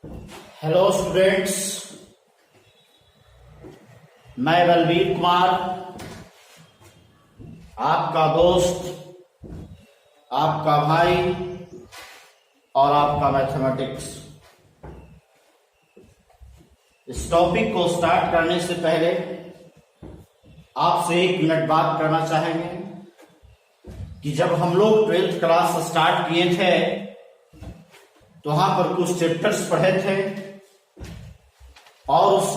Hello students, मैं बलवीर कुमार, आपका दोस्त, आपका भाई और आपका मैथमेटिक्स। इस टॉपिक को स्टार्ट करने से पहले आपसे 1 मिनट बात करना चाहेंगे कि जब हम लोग 12th क्लास स्टार्ट किए थे तो वहां पर कुछ चैप्टर्स पढ़े थे और उस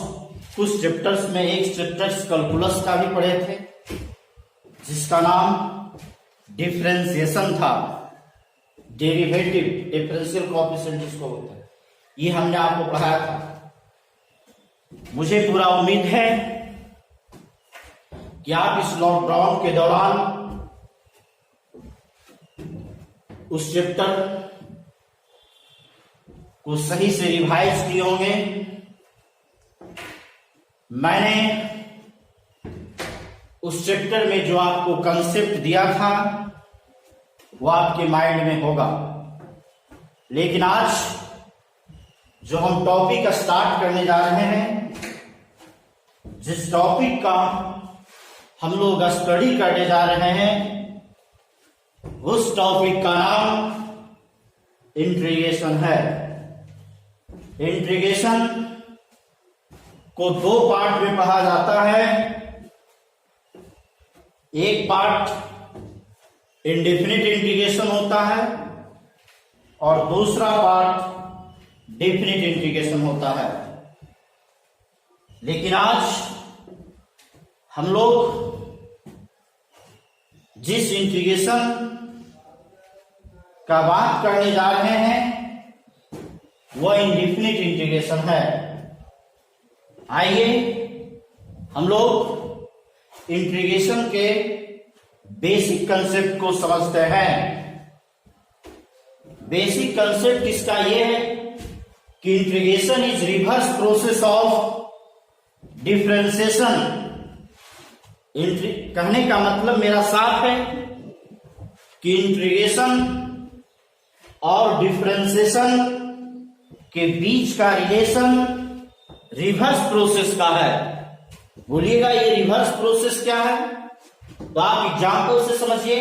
कुछ चैप्टर्स में एक चैप्टर्स कैलकुलस का भी पढ़े थे जिसका नाम डिफरेंशिएशन था। डेरिवेटिव, डिफरेंशियल कोएफिशिएंट जिसको बोलते हैं, ये हमने आपको पढ़ाया था। मुझे पूरा उम्मीद है कि आप इस लॉकडाउन के दौरान उस चैप्टर को सही से रिवाइज किए होंगे। मैंने उस चैप्टर में जो आपको कंसेप्ट दिया था वो आपके माइंड में होगा, लेकिन आज जो हम टॉपिक स्टार्ट करने जा रहे हैं, जिस टॉपिक का हम लोग स्टडी करने जा रहे हैं, उस टॉपिक का नाम इंटीग्रेशन है। इंटीग्रेशन को 2 पार्ट में पढ़ा जाता है। एक पार्ट इंडेफिनिट इंटीग्रेशन होता है और दूसरा पार्ट डेफिनिट इंटीग्रेशन होता है। लेकिन आज हम लोग जिस इंटीग्रेशन का बात करने जा रहे हैं वह इंडेफिनिट इंटीग्रेशन है। आइए हम लोग इंटीग्रेशन के बेसिक कंसेप्ट को समझते हैं। बेसिक कंसेप्ट इसका यह है कि integration is reverse process of differentiation. कहने का मतलब मेरा साफ है कि इंटीग्रेशन और डिफरेंशिएशन के बीच का रिलेशन रिवर्स प्रोसेस का है। बोलिएगा ये रिवर्स प्रोसेस क्या है? तो आप एग्जाम्पल से समझिए।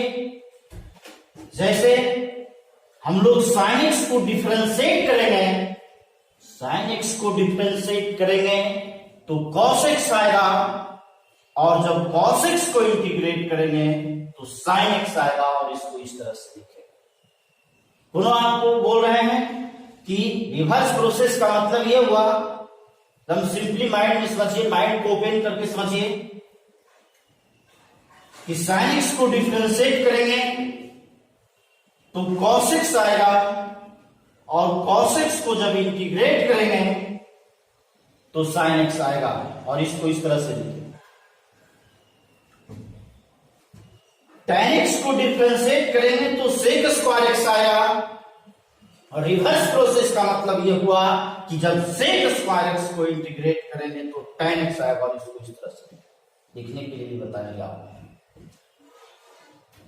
जैसे हम लोग sin x को डिफरेंशिएट करेंगे, sin x को डिफरेंशिएट करेंगे तो cos x आएगा, और जब cos x को इंटीग्रेट करेंगे तो sin x आएगा, और इसको इस तरह से लिखेंगे। पुनः आपको बोल रहे हैं कि रिवर्स प्रोसेस का मतलब यह हुआ, एकदम सिंपली माइंड में समझिए, माइंड को ओपन करके समझिए कि sin x को डिफरेंशिएट करेंगे तो cos x आएगा, और cos x को जब इंटीग्रेट करेंगे तो sin x आएगा, और इसको इस तरह से लिखेंगे। tan x को डिफरेंशिएट करेंगे तो sec स्क्वायर x आएगा, और रिवर्स प्रोसेस का मतलब यह हुआ कि जब sec स्क्वायर x को इंटीग्रेट करेंगे तो tan x आएगा, और इसको इस तरह से लिखने के लिए भी बताएंगे आप।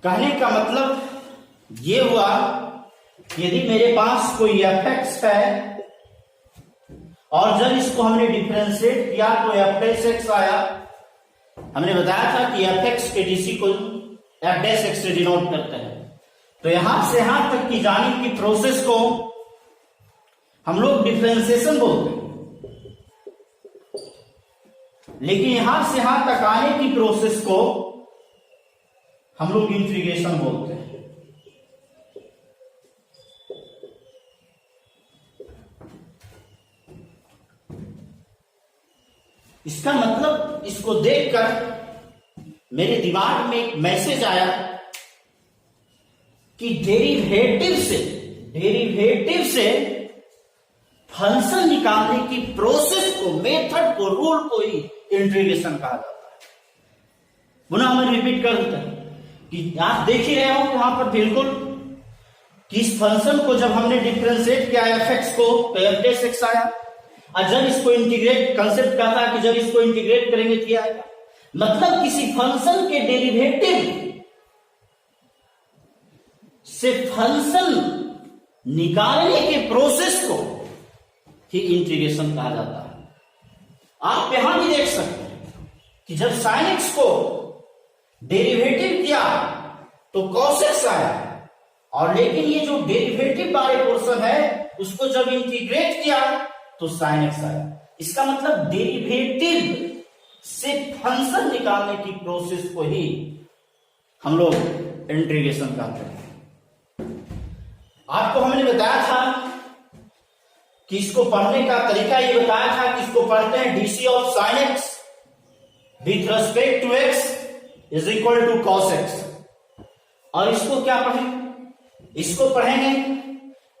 कहने का मतलब यह हुआ कि यदि मेरे पास कोई fx है और जब इसको हमने डिफरेंशिएट किया तो f' आया। हमने बताया था कि fx के डीसी को f' से डिनोट करते हैं। तो यहां से यहां तक की जाने की प्रोसेस को हम लोग डिफरेंशिएशन बोलते हैं, लेकिन यहां से यहां तक आने की प्रोसेस को हम लोग इंटीग्रेशन बोलते हैं। इसका मतलब इसको देखकर मेरे दिमाग में एक मैसेज आया कि डेरिवेटिव से फंक्शन निकालने की प्रोसेस को, मेथड को, रूल को ही इंटीग्रेशन कहा जाता है। पुनः मैं रिपीट कर देता हूं कि आप देख ही रहे हो यहां पर बिल्कुल कि इस फंक्शन को जब हमने डिफरेंशिएट किया fx को तो f' आया, और जब इसको इंटीग्रेट, कंसेप्ट क्या था कि जब इसको इंटीग्रेट करेंगे तो क्या आएगा। मतलब किसी फंक्शन के डेरिवेटिव से फंक्शन निकालने के प्रोसेस को ही इंटीग्रेशन कहा जाता है। आप यहां भी देख सकते हैं कि जब sin x को डेरिवेटिव किया तो cos x आया, और लेकिन ये जो डेरिवेटिव वाले पोर्शन है उसको जब इंटीग्रेट किया तो sin x आया। इसका मतलब डेरिवेटिव से फंक्शन निकालने की प्रोसेस को ही हम लोग इंटीग्रेशन कहते हैं। आपको हमने बताया था कि इसको पढ़ने का तरीका ये बताया था कि इसको पढ़ते हैं DC of sine x with respect to x is equal to cos x. और इसको क्या पढ़ेंगे? इसको पढ़ेंगे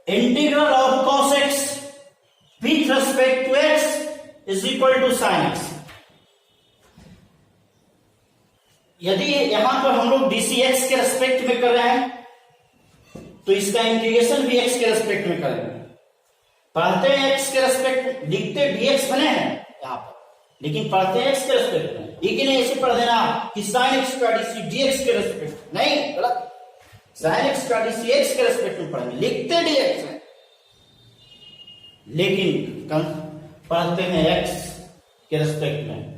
integral of cos x with respect to x is equal to sine x. यदि यहां पर हम लोग डीसी एक्स के रेस्पेक्ट में कर रहे हैं तो इसका इंटीग्रेशन भी एक्स के रेस्पेक्ट में करेंगे। पढ़ते हैं एक्स के रेस्पेक्ट, लिखते डीएक्स बने हैं यहां पर, लेकिन पढ़ते हैं एक्स के रेस्पेक्ट में। लेकिन ऐसे पढ़ देना कि साइन एक्स का डीसी डीएक्स के रेस्पेक्ट, नहीं, गलत। साइन एक्स का डीसी एक्स के रेस्पेक्ट में पढ़ेंगे, लिखते डीएक्स है लेकिन पढ़ते हैं एक्स के रेस्पेक्ट में।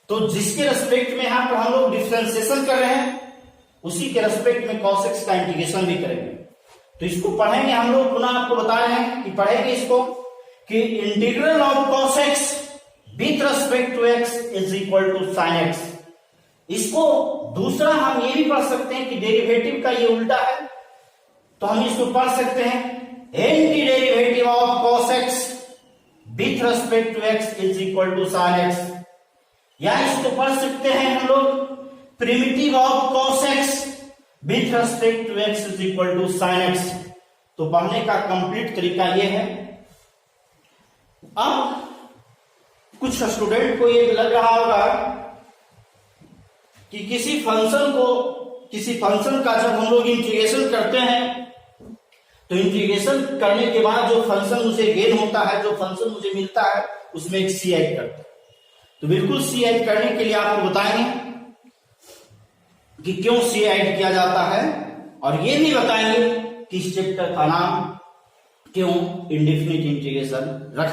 तो जिसके रेस्पेक्ट में यहां पर हम लोग डिफरेंशिएशन कर रहे हैं उसी के रेस्पेक्ट में cos x का इंटीग्रेशन भी करेंगे। तो इसको पढ़ेंगे हम लोग, पुनः आपको बता रहे हैं कि पढ़ेंगे इसको कि integral of cos x with respect to x is equal to sin x। इसको दूसरा हम ये भी पढ़ सकते हैं कि डेरिवेटिव का ये उल्टा है, तो हम इसको पढ़ सकते हैं anti derivative of cos x with respect to x is equal to sin x। या इसको पढ़ सकते हैं हम लोग primitive of cos x with respect to x is equal to sin x। तो पढ़ने का कंप्लीट तरीका ये है। अब कुछ स्टूडेंट को ये लग रहा होगा कि किसी फंक्शन का जब हम लोग इंटीग्रेशन करते हैं तो इंटीग्रेशन करने के बाद जो फंक्शन मुझे गेन होता है, जो फंक्शन मुझे मिलता है, उसमें एक सी ऐड करते हैं। तो बिल्कुल सी ऐड करने के लिए आपको बताएंगे कि क्यों सी ऐड किया जाता है, और ये भी बताएंगे कि इस चैप्टर का नाम क्यों इंडेफिनिट इंटीग्रेशन रखा